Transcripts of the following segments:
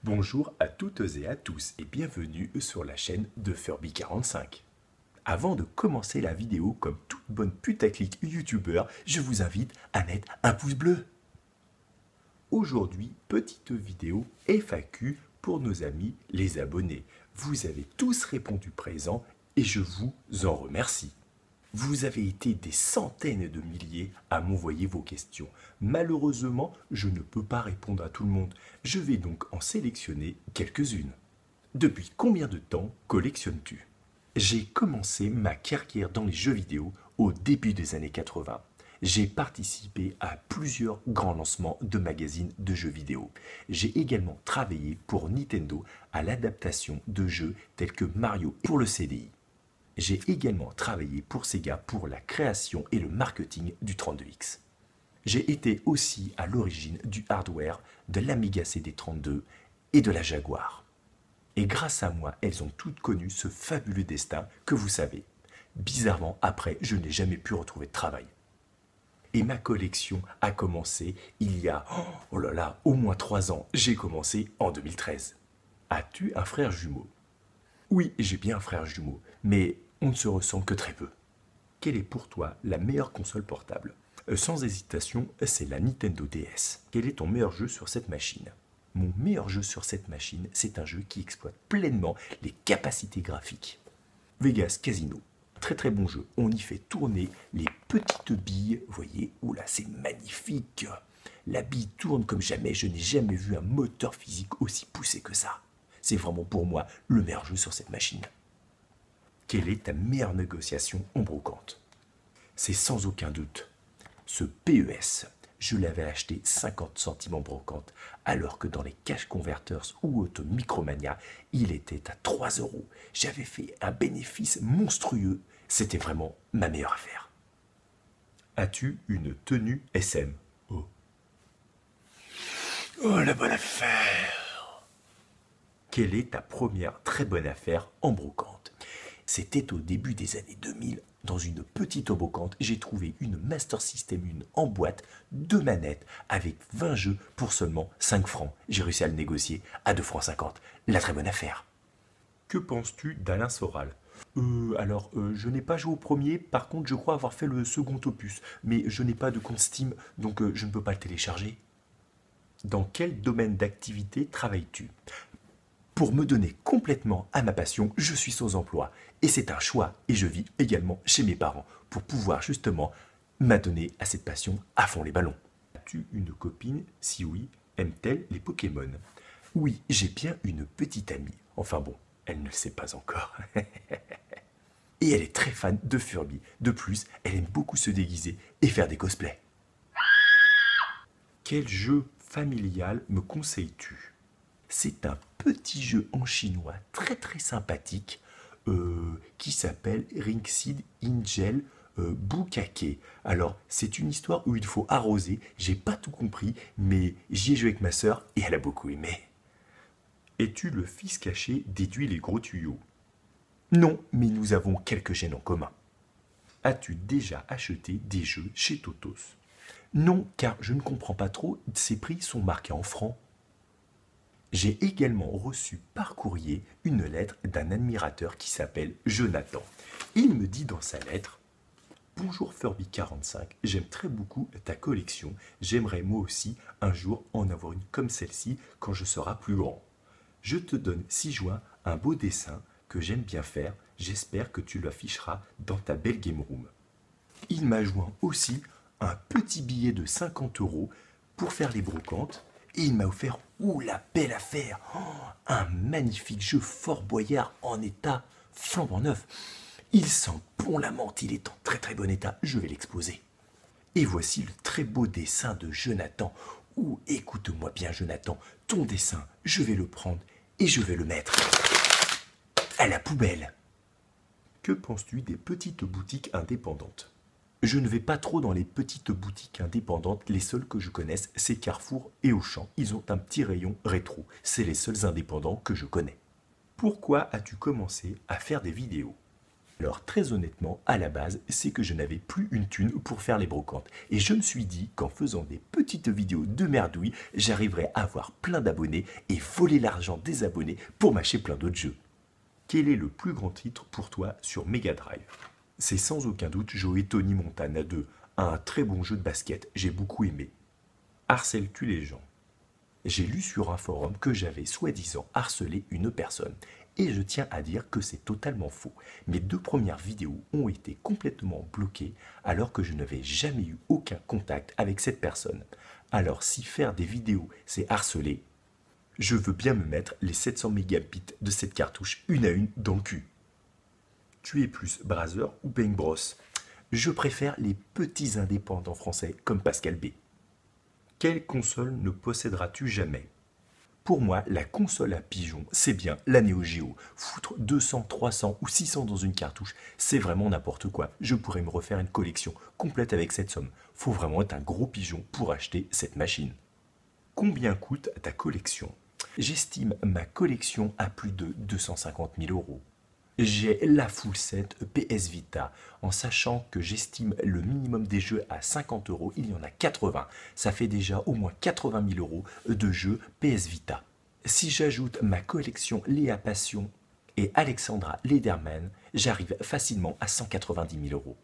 Bonjour à toutes et à tous et bienvenue sur la chaîne de Furby45. Avant de commencer la vidéo, comme toute bonne putaclic youtubeur, je vous invite à mettre un pouce bleu. Aujourd'hui, petite vidéo FAQ pour nos amis les abonnés. Vous avez tous répondu présent et je vous en remercie. Vous avez été des centaines de milliers à m'envoyer vos questions. Malheureusement, je ne peux pas répondre à tout le monde. Je vais donc en sélectionner quelques-unes. Depuis combien de temps collectionnes-tu? J'ai commencé ma carrière dans les jeux vidéo au début des années 80. J'ai participé à plusieurs grands lancements de magazines de jeux vidéo. J'ai également travaillé pour Nintendo à l'adaptation de jeux tels que Mario pour le CDI. J'ai également travaillé pour Sega pour la création et le marketing du 32X. J'ai été aussi à l'origine du hardware de l'Amiga CD32 et de la Jaguar. Et grâce à moi, elles ont toutes connu ce fabuleux destin que vous savez. Bizarrement, après, je n'ai jamais pu retrouver de travail. Et ma collection a commencé il y a, oh là là, au moins 3 ans. J'ai commencé en 2013. As-tu un frère jumeau? Oui, j'ai bien un frère jumeau, mais on ne se ressemble que très peu. Quelle est pour toi la meilleure console portable? Sans hésitation, c'est la Nintendo DS. Quel est ton meilleur jeu sur cette machine? Mon meilleur jeu sur cette machine, c'est un jeu qui exploite pleinement les capacités graphiques. Vegas Casino. Très très bon jeu. On y fait tourner les petites billes. Vous voyez, oula, c'est magnifique. La bille tourne comme jamais. Je n'ai jamais vu un moteur physique aussi poussé que ça. C'est vraiment pour moi le meilleur jeu sur cette machine. Quelle est ta meilleure négociation en brocante? C'est sans aucun doute ce PES. Je l'avais acheté 50 centimes en brocante, alors que dans les Cash Converters ou Auto Micromania, il était à 3 €. J'avais fait un bénéfice monstrueux. C'était vraiment ma meilleure affaire. As-tu une tenue SM? Oh, la bonne affaire! Quelle est ta première très bonne affaire en brocante? C'était au début des années 2000, dans une petite brocante, j'ai trouvé une Master System 1 en boîte, 2 manettes, avec 20 jeux pour seulement 5 francs. J'ai réussi à le négocier à 2,50 francs. La très bonne affaire. Que penses-tu d'Alain Soral? Je n'ai pas joué au premier, par contre je crois avoir fait le second opus, mais je n'ai pas de compte Steam, donc je ne peux pas le télécharger. Dans quel domaine d'activité travailles-tu? Pour me donner complètement à ma passion, je suis sans emploi. Et c'est un choix. Et je vis également chez mes parents pour pouvoir justement m'adonner à cette passion à fond les ballons. As-tu une copine? Si oui, aime-t-elle les Pokémon? Oui, j'ai bien une petite amie. Enfin bon, elle ne le sait pas encore. Et elle est très fan de Furby. De plus, elle aime beaucoup se déguiser et faire des cosplays. Quel jeu familial me conseilles-tu? C'est un petit jeu en chinois très très sympathique qui s'appelle Ringseed Angel Bukake. Alors, c'est une histoire où il faut arroser. J'ai pas tout compris, mais j'y ai joué avec ma sœur et elle a beaucoup aimé. Es-tu le fils caché d'Eduie les gros tuyaux? Non, mais nous avons quelques gènes en commun. As-tu déjà acheté des jeux chez Totos? Non, car je ne comprends pas trop, ces prix sont marqués en francs. J'ai également reçu par courrier une lettre d'un admirateur qui s'appelle Jonathan. Il me dit dans sa lettre: Bonjour Furby45, j'aime très beaucoup ta collection. J'aimerais moi aussi un jour en avoir une comme celle-ci quand je serai plus grand. Je te donne 6 juin un beau dessin que j'aime bien faire. J'espère que tu l'afficheras dans ta belle game room. Il m'a joint aussi un petit billet de 50 € pour faire les brocantes. Et il m'a offert, la belle affaire, un magnifique jeu Fort Boyard en état flambant neuf. Il sent bon la menthe, il est en très très bon état, je vais l'exposer. Et voici le très beau dessin de Jonathan. Écoute-moi bien Jonathan, ton dessin, je vais le prendre et je vais le mettre à la poubelle. Que penses-tu des petites boutiques indépendantes? Je ne vais pas trop dans les petites boutiques indépendantes. Les seules que je connaisse, c'est Carrefour et Auchan. Ils ont un petit rayon rétro. C'est les seuls indépendants que je connais. Pourquoi as-tu commencé à faire des vidéos? Alors très honnêtement, à la base, c'est que je n'avais plus une thune pour faire les brocantes. Et je me suis dit qu'en faisant des petites vidéos de merdouilles, j'arriverais à avoir plein d'abonnés et voler l'argent des abonnés pour m'acheter plein d'autres jeux. Quel est le plus grand titre pour toi sur Mega Drive? C'est sans aucun doute Joe Tony Montana 2, un très bon jeu de basket, j'ai beaucoup aimé. Harcèles-tu les gens? J'ai lu sur un forum que j'avais soi-disant harcelé une personne. Et je tiens à dire que c'est totalement faux. Mes 2 premières vidéos ont été complètement bloquées alors que je n'avais jamais eu aucun contact avec cette personne. Alors si faire des vidéos c'est harceler, je veux bien me mettre les 700 mégabits de cette cartouche une à une dans le cul. Tu es plus Brother ou Bang Bros? Je préfère les petits indépendants français comme Pascal B. Quelle console ne posséderas-tu jamais? Pour moi, la console à pigeon, c'est bien la Neo Geo. Foutre 200, 300 ou 600 dans une cartouche, c'est vraiment n'importe quoi. Je pourrais me refaire une collection complète avec cette somme. Faut vraiment être un gros pigeon pour acheter cette machine. Combien coûte ta collection? J'estime ma collection à plus de 250 000 €. J'ai la full set PS Vita, en sachant que j'estime le minimum des jeux à 50 €, il y en a 80. Ça fait déjà au moins 80 000 € de jeux PS Vita. Si j'ajoute ma collection Léa Passion et Alexandra Lederman, j'arrive facilement à 190 000 €.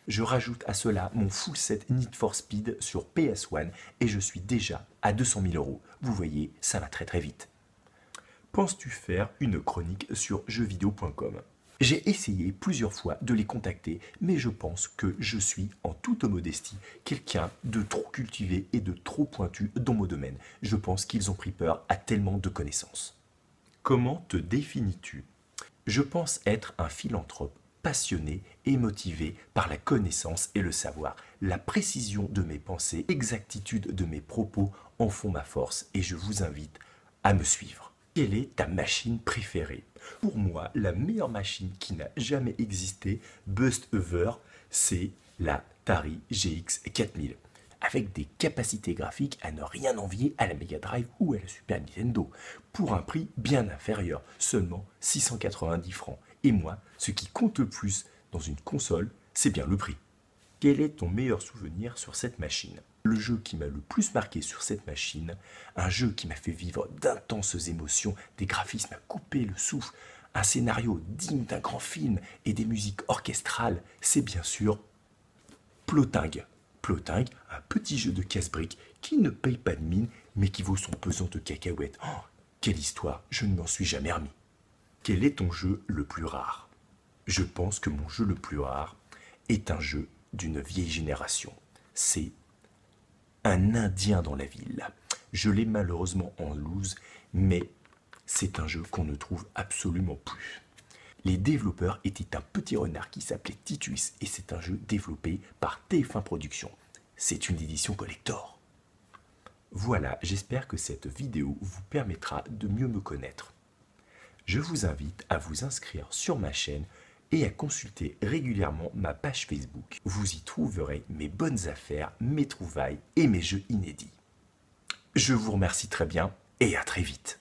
Je rajoute à cela mon full set Need for Speed sur PS1 et je suis déjà à 200 000 €. Vous voyez, ça va très très vite. Penses-tu faire une chronique sur jeuxvideo.com? J'ai essayé plusieurs fois de les contacter, mais je pense que je suis, en toute modestie, quelqu'un de trop cultivé et de trop pointu dans mon domaine. Je pense qu'ils ont pris peur à tellement de connaissances. Comment te définis-tu? Je pense être un philanthrope passionné et motivé par la connaissance et le savoir. La précision de mes pensées, l'exactitude de mes propos en font ma force et je vous invite à me suivre. Quelle est ta machine préférée? Pour moi, la meilleure machine qui n'a jamais existé, Bust Ever, c'est la Atari GX 4000. Avec des capacités graphiques à ne rien envier à la Mega Drive ou à la Super Nintendo, pour un prix bien inférieur, seulement 690 francs. Et moi, ce qui compte le plus dans une console, c'est bien le prix. Quel est ton meilleur souvenir sur cette machine? Le jeu qui m'a le plus marqué sur cette machine, un jeu qui m'a fait vivre d'intenses émotions, des graphismes à couper le souffle, un scénario digne d'un grand film et des musiques orchestrales, c'est bien sûr Ploting. Ploting, un petit jeu de casse-briques qui ne paye pas de mine, mais qui vaut son pesant de cacahuètes. Oh, quelle histoire, je ne m'en suis jamais remis. Quel est ton jeu le plus rare? Je pense que mon jeu le plus rare est un jeu d'une vieille génération. C'est Un Indien dans la ville. Je l'ai malheureusement en loose, mais c'est un jeu qu'on ne trouve absolument plus. Les développeurs étaient un petit renard qui s'appelait Titus et c'est un jeu développé par TF1 Productions. C'est une édition collector. Voilà, j'espère que cette vidéo vous permettra de mieux me connaître. Je vous invite à vous inscrire sur ma chaîne et à consulter régulièrement ma page Facebook. Vous y trouverez mes bonnes affaires, mes trouvailles et mes jeux inédits. Je vous remercie très bien et à très vite.